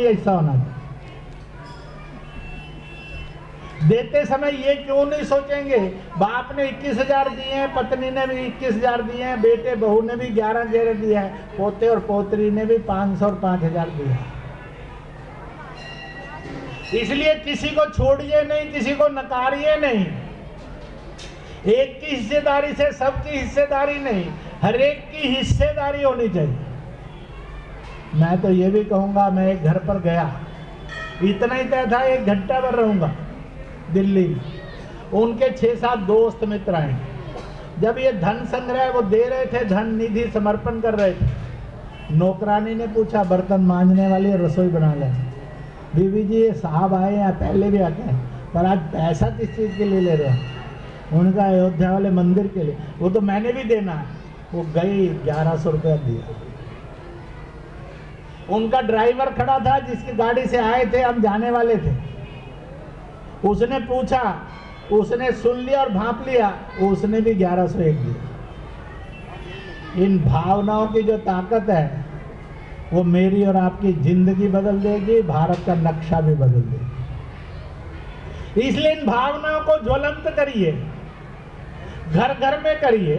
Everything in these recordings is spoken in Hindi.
ऐसा होना चाहिए। देते समय ये क्यों नहीं सोचेंगे, बाप ने 21,000 दिए हैं, पत्नी ने भी 21,000 दिए हैं, बेटे बहू ने भी 11,000 दिया है, पोते और पोतरी ने भी 500 और 5,000 दिया है। इसलिए किसी को छोड़िए नहीं, किसी को नकारिए नहीं। एक की हिस्सेदारी से सबकी हिस्सेदारी नहीं, हर एक की हिस्सेदारी होनी चाहिए। मैं तो ये भी कहूंगा, मैं एक घर पर गया, इतना ही तय था 1 घंटा भर रहूंगा दिल्ली में। उनके 6-7 दोस्त मित्र आए। जब ये धन संग्रह वो दे रहे थे, धन निधि समर्पण कर रहे थे, नौकरानी ने पूछा बर्तन मांजने वाली रसोई बना ले। बीवी जी ये साहब आए हैं, पहले भी आते हैं, पर आज पैसा किस चीज़ के लिए ले रहे हैं? उनका अयोध्या वाले मंदिर के लिए। वो तो मैंने भी देना है। वो गई, 1100 रुपया दिया। उनका ड्राइवर खड़ा था जिसकी गाड़ी से आए थे, हम जाने वाले थे। उसने पूछा, उसने सुन लिया और भांप लिया, उसने भी 1101 दिया। इन भावनाओं की जो ताकत है वो मेरी और आपकी जिंदगी बदल देगी, भारत का नक्शा भी बदल देगी। इसलिए इन भावनाओं को ज्वलंत करिए, घर घर में करिए,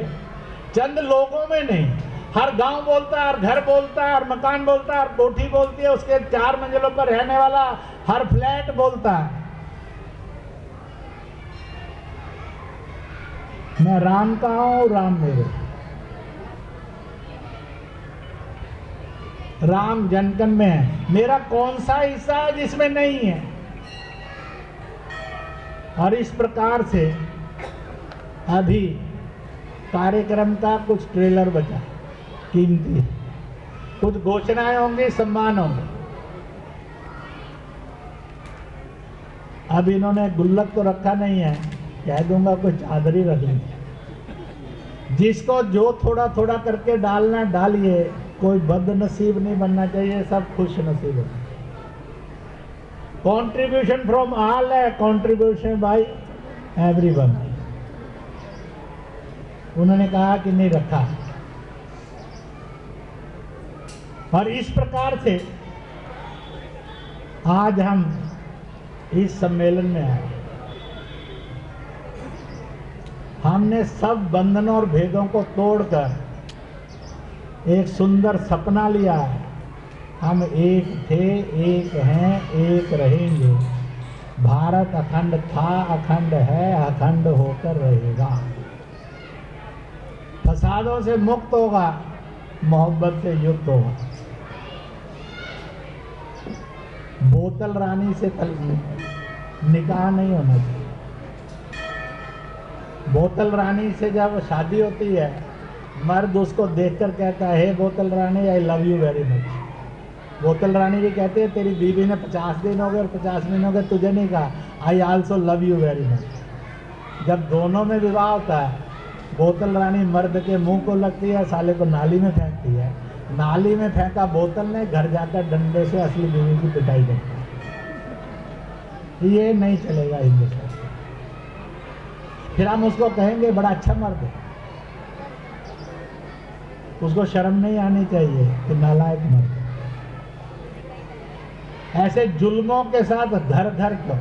चंद लोगों में नहीं। हर गांव बोलता है, हर घर बोलता है, हर मकान बोलता है, हर कोठी बोलती है, उसके 4 मंजिलों पर रहने वाला हर फ्लैट बोलता है मैं राम का हूं, राम मेरे। राम जनकन में है, मेरा कौन सा हिस्सा है जिसमें नहीं है? और इस प्रकार से अभी कार्यक्रम का कुछ ट्रेलर बचा, कीमती, कुछ घोषणाएं होंगी, सम्मान होंगे। अब इन्होंने गुल्लक तो रखा नहीं है, कह दूंगा कोई चादर ही रख लेंगे। जिसको जो थोड़ा थोड़ा करके डालना डालिए, कोई बदनसीब नहीं बनना चाहिए, सब खुश नसीब है। कॉन्ट्रीब्यूशन फ्रॉम ऑल है, कॉन्ट्रीब्यूशन बाय एवरीवन। उन्होंने कहा कि नहीं रखा। और इस प्रकार से आज हम इस सम्मेलन में आए। हमने सब बंधनों और भेदों को तोड़कर एक सुंदर सपना लिया है। हम एक थे, एक हैं, एक रहेंगे। भारत अखंड था, अखंड है, अखंड होकर रहेगा। फसादों से मुक्त होगा, मोहब्बत से युक्त होगा। बोतल रानी से निकाह नहीं होना चाहिए। बोतल रानी से जब शादी होती है, मर्द उसको देखकर कहता है, हे बोतल रानी, I love you very much. बोतल रानी भी कहती है, तेरी बीवी ने 50 दिन हो गए और 50 दिन हो गए, तुझे नहीं कहा, I also love you very much. जब दोनों में विवाह होता है, बोतल रानी मर्द के मुंह को लगती है, साले को नाली में फेंकती है। नाली में फेंका बोतल ने, घर जाकर डंडे से असली बीवी की पिटाई करती है। ये नहीं चलेगा हिंदुस्तान। फिर हम उसको कहेंगे बड़ा अच्छा मर्द है, उसको शर्म नहीं आनी चाहिए कि नालायक मर्द। ऐसे जुल्मों के साथ धर धर क्यों?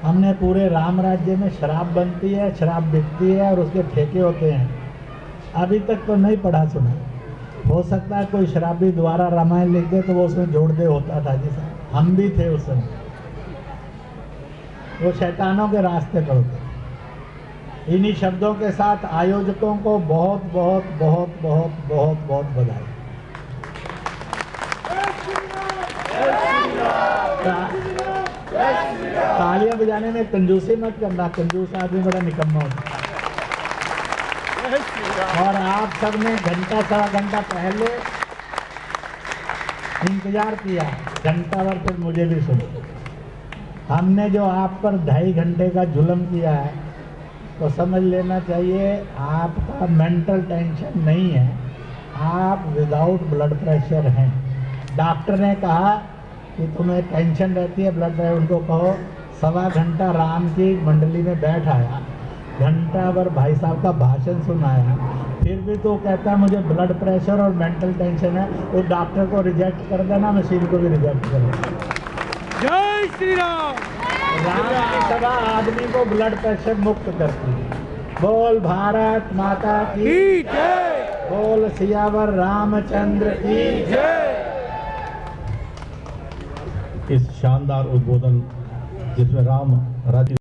हमने पूरे राम राज्य में शराब बनती है, शराब बिकती है और उसके ठेके होते हैं। अभी तक तो नहीं पढ़ा सुना। हो सकता है कोई शराबी द्वारा रामायण लिख दे तो वो उसमें जोड़ दे होता था, जिसे हम भी थे उस समय। वो शैतानों के रास्ते पर होते। इन्हीं शब्दों के साथ आयोजकों को बहुत बहुत बहुत बहुत बहुत बहुत बधाई। तालियां बजाने में कंजूसी मत करना, कंजूस आदमी बड़ा निकम्मा होता है। और आप सब ने घंटा सवा घंटा पहले इंतजार किया, घंटा भर फिर मुझे भी सुनो। हमने जो आप पर 2.5 घंटे का जुल्म किया है, तो समझ लेना चाहिए आपका मेंटल टेंशन नहीं है, आप विदाउट ब्लड प्रेशर हैं। डॉक्टर ने कहा कि तुम्हें टेंशन रहती है, ब्लड प्रेशर, उनको कहो 1.25 घंटा राम की मंडली में बैठ आया, घंटा भर भाई साहब का भाषण सुनाया, फिर भी तो कहता है मुझे ब्लड प्रेशर और मेंटल टेंशन है। वो डॉक्टर को रिजेक्ट कर देना, मशीन को भी रिजेक्ट कर देना। जय श्री राम। राम की सभा आदमी को ब्लड प्रेशर मुक्त करती है। बोल भारत माता की जय। बोल सियावर रामचंद्र की जय। इस शानदार उद्बोधन जिसमें राम राज्य